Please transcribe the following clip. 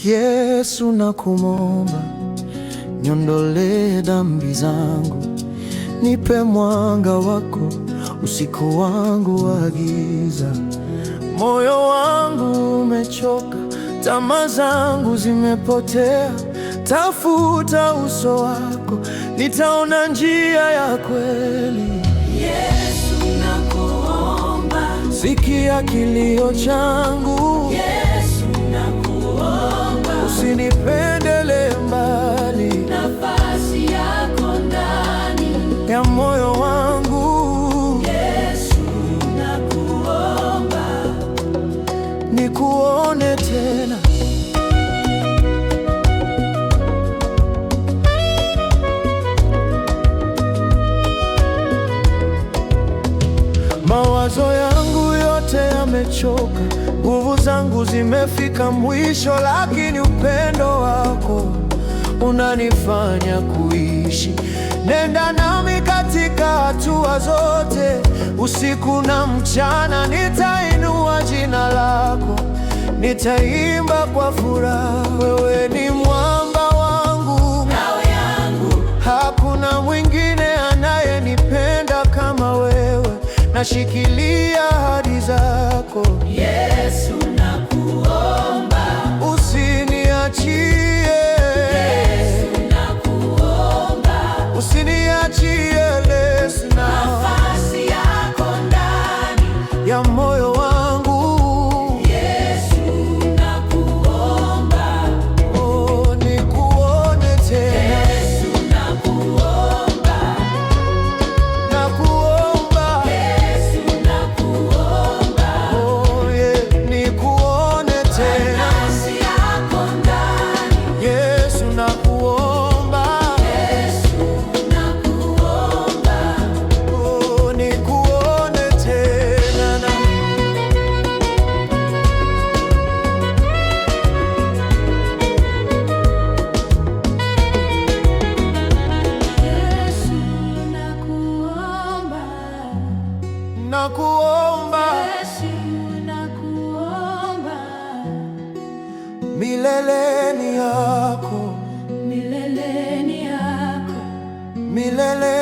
Yesu nakuomba, niondolee dhambi zangu, nipe mwanga wako usiku wangu wa giza. Moyo wangu umechoka, tamaa zangu zimepotea, tafuta uso wako, nitaona njia ya kweli. Yesu nakuomba, sikia kilio changu. Yesu nakuomba, usinipendele mbali, nafasi yako ndani ya moyo wangu. Yesu nakuomba, nikuone tena. Mawazo yangu yote yamechoka, nguvu zangu zimefika mwisho, lakini upendo wako unanifanya kuishi. Nenda nami katika hatua zote, usiku na mchana nitainua jina lako, nitaimba kwa furaha. Wewe ni mwamba wangu, ngao yangu, hakuna mwingine anayenipenda kama wewe. Nashikilia ahadi zako, Yesu nakuomba, usiniachie. Yesu nakuomba, Usiniachie Yesu, nafasi yako ndani ya moyo wangu. Yesu nakuomba, Oh, nikuone tena. Yesu nakuomba, Nakuomba, Yesu nakuomba, oh yeah, nikuone tena. nafasi yako ndani Yesu nakuomba, Yesu nakuomba, oh nikuone tena. Yesu nakuomba, Nakuomba, Yesu nakuomba, milele ni yako, milele ni yako, milele